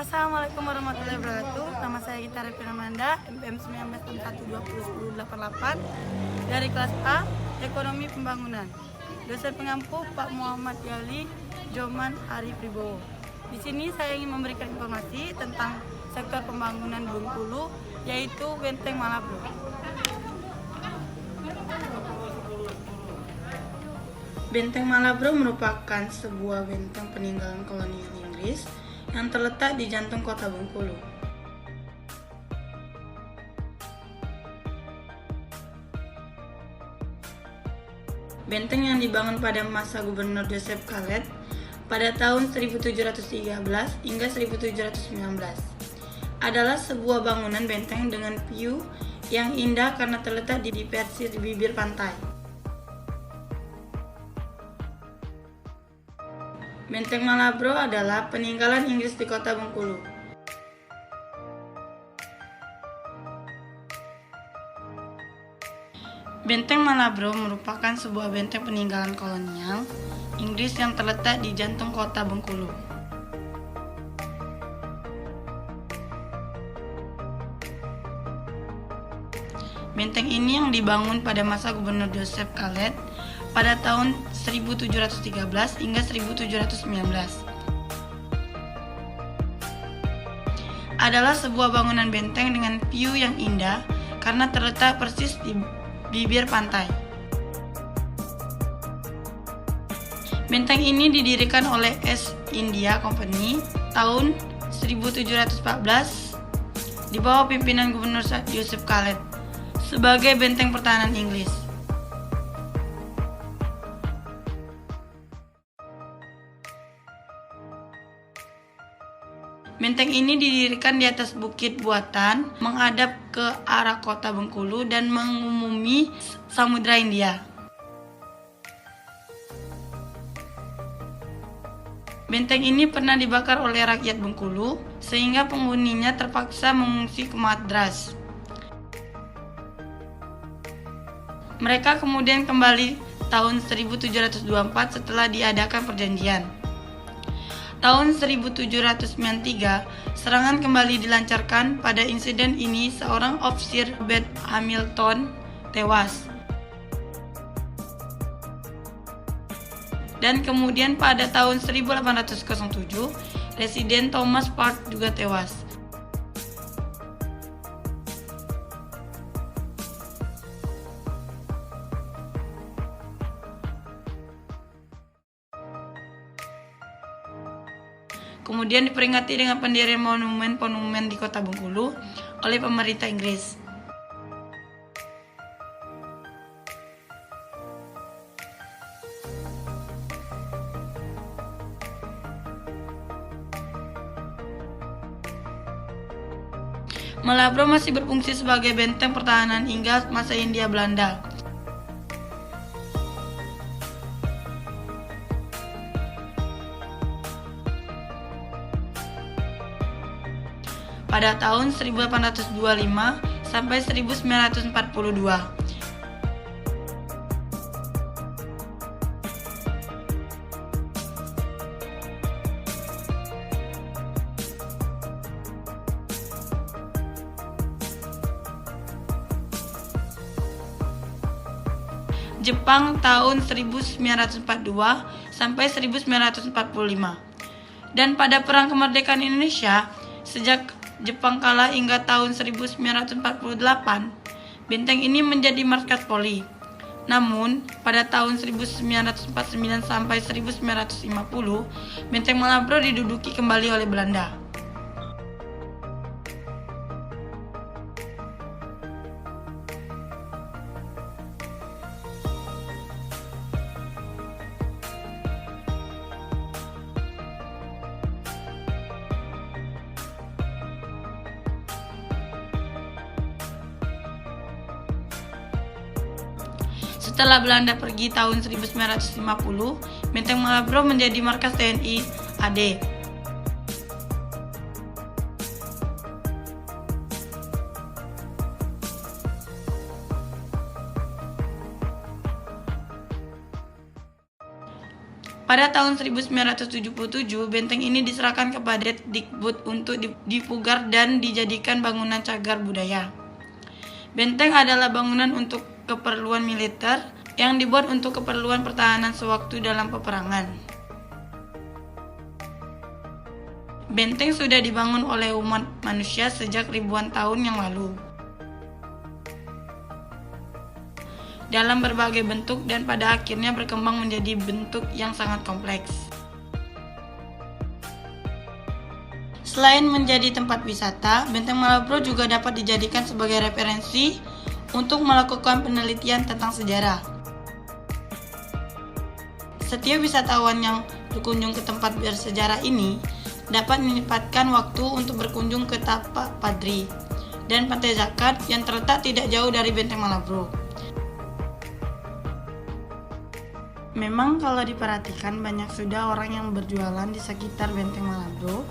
Assalamualaikum warahmatullahi wabarakatuh. Nama saya Gita Revinamanda, MPM 1961201088 dari kelas A, Ekonomi Pembangunan. Dosen pengampu Pak Muhammad Gali Joman Arif Ribowo. Di sini saya ingin memberikan informasi tentang sektor pembangunan Bengkulu, yaitu Benteng Malabro. Benteng Malabro merupakan sebuah benteng peninggalan kolonial Inggris yang terletak di jantung kota Bengkulu. Benteng yang dibangun pada masa Gubernur Joseph Khaled pada tahun 1713 hingga 1719 adalah sebuah bangunan benteng dengan view yang indah karena terletak di persir bibir pantai. Benteng Malabro adalah peninggalan Inggris di kota Bengkulu. Benteng Malabro merupakan sebuah benteng peninggalan kolonial Inggris yang terletak di jantung kota Bengkulu. Benteng ini yang dibangun pada masa Gubernur Joseph Khaled pada tahun 1713 hingga 1719. Adalah sebuah bangunan benteng dengan view yang indah karena terletak persis di bibir pantai. Benteng ini didirikan oleh East India Company tahun 1714 di bawah pimpinan Gubernur Joseph Khaled sebagai benteng pertahanan Inggris. Benteng ini didirikan di atas bukit buatan menghadap ke arah kota Bengkulu dan mengumumi Samudra Hindia. Benteng ini pernah dibakar oleh rakyat Bengkulu sehingga penghuninya terpaksa mengungsi ke Madras. Mereka kemudian kembali tahun 1724 setelah diadakan perjanjian. Tahun 1793, serangan kembali dilancarkan. Pada insiden ini, seorang ofisir Robert Hamilton tewas. Dan kemudian pada tahun 1807, Residen Thomas Park juga tewas. Kemudian diperingati dengan pendirian monumen-monumen di kota Bengkulu oleh pemerintah Inggris. Malabro masih berfungsi sebagai benteng pertahanan hingga masa Hindia Belanda. Pada tahun 1825 sampai 1942. Jepang tahun 1942 sampai 1945. Dan pada Perang Kemerdekaan Indonesia, sejak Jepang kalah hingga tahun 1948, benteng ini menjadi markas Polri. Namun, pada tahun 1949 sampai 1950, benteng Malabro diduduki kembali oleh Belanda. Setelah Belanda pergi tahun 1950, Benteng Malabro menjadi markas TNI AD. Pada tahun 1977, benteng ini diserahkan kepada Dikbud untuk dipugar dan dijadikan bangunan cagar budaya. Benteng adalah bangunan untuk keperluan militer yang dibuat untuk keperluan pertahanan sewaktu dalam peperangan. Benteng sudah dibangun oleh umat manusia sejak ribuan tahun yang lalu, dalam berbagai bentuk dan pada akhirnya berkembang menjadi bentuk yang sangat kompleks. Selain menjadi tempat wisata, Benteng Malabro juga dapat dijadikan sebagai referensi untuk melakukan penelitian tentang sejarah. Setiap wisatawan yang berkunjung ke tempat bersejarah ini dapat menyempatkan waktu untuk berkunjung ke Tapak Padri dan Pantai Zakat yang terletak tidak jauh dari Benteng Malabro. Memang kalau diperhatikan banyak sudah orang yang berjualan di sekitar Benteng Malabro,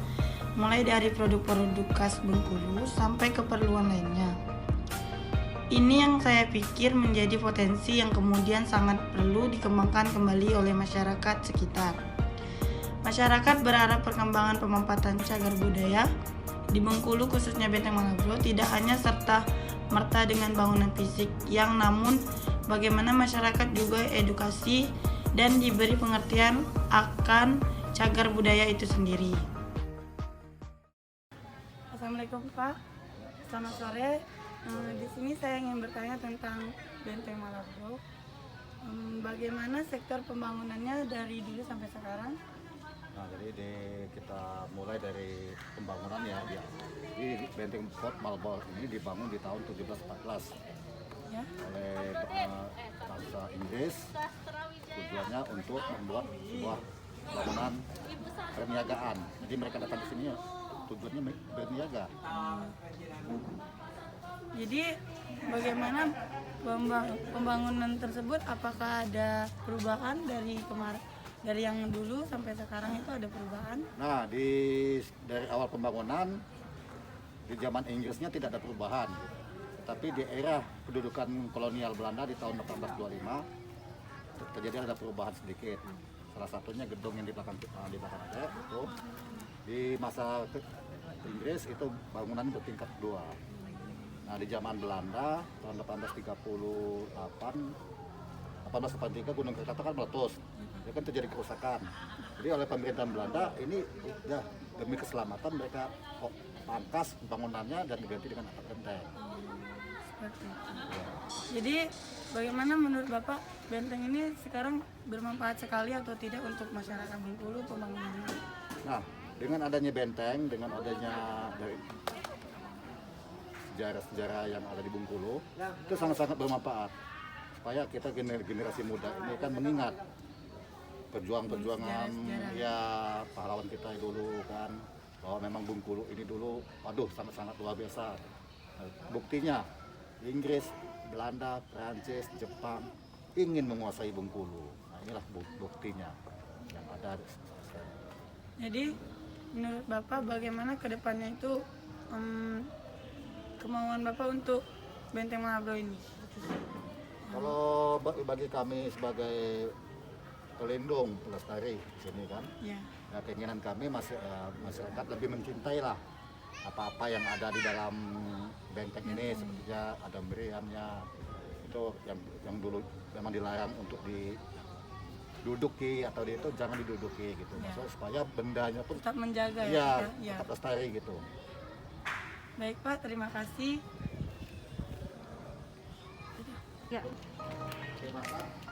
mulai dari produk-produk khas Bengkulu sampai keperluan lainnya. Ini yang saya pikir menjadi potensi yang kemudian sangat perlu dikembangkan kembali oleh masyarakat sekitar. Masyarakat berharap perkembangan pemampatan cagar budaya di Bengkulu khususnya Benteng Malabro tidak hanya serta merta dengan bangunan fisik namun bagaimana masyarakat juga edukasi dan diberi pengertian akan cagar budaya itu sendiri. Assalamualaikum Pak, selamat sore. Di sini saya ingin bertanya tentang Benteng Malabro. Bagaimana sektor pembangunannya dari dulu sampai sekarang? Nah, jadi kita mulai dari pembangunan ya. Jadi Benteng Fort Malabro ini dibangun di tahun 1714 ya? Oleh bangsa Inggris. Tujuannya untuk membuat sebuah bangunan perniagaan. Jadi mereka datang ke sini ya, tujuannya berniaga. Jadi bagaimana pembangunan tersebut? Apakah ada perubahan dari kemarin, dari yang dulu sampai sekarang itu ada perubahan? Nah, dari awal pembangunan di zaman Inggrisnya tidak ada perubahan, tapi di era kedudukan kolonial Belanda di tahun 1825 terjadi ada perubahan sedikit. Salah satunya gedung yang di belakang ada itu di masa Inggris itu bangunan bertingkat 2. Nah, di zaman Belanda tahun 1883 Gunung Krakatau kan meletus, ya kan terjadi kerusakan. Jadi oleh pemerintahan Belanda ini ya demi keselamatan mereka pangkas bangunannya dan diganti dengan atap benteng. Jadi bagaimana menurut Bapak benteng ini sekarang bermanfaat sekali atau tidak untuk masyarakat Bengkulu pembangunannya? Nah, dengan adanya benteng, dengan adanya dari sejarah-sejarah yang ada di Bengkulu itu sangat-sangat bermanfaat supaya kita generasi muda ini kan mengingat perjuangan ya pahlawan kita dulu kan, bahwa memang Bengkulu ini dulu sangat-sangat luar biasa. Buktinya Inggris, Belanda, Prancis, Jepang ingin menguasai Bengkulu. Nah, inilah buktinya yang ada. Jadi menurut Bapak bagaimana kedepannya itu kemauan Bapak untuk Benteng Malabro ini? Kalau bagi kami sebagai pelindung, pelestari sini kan, ya keinginan kami masyarakat lebih mencintai lah apa-apa yang ada di dalam benteng ini, sepertinya ada meriamnya itu yang dulu memang dilarang untuk diduduki atau itu jangan diduduki gitu, maksudnya supaya bendanya pun tetap menjaga ya, tetap lestari gitu. Baik Pak, terima kasih. Terima kasih.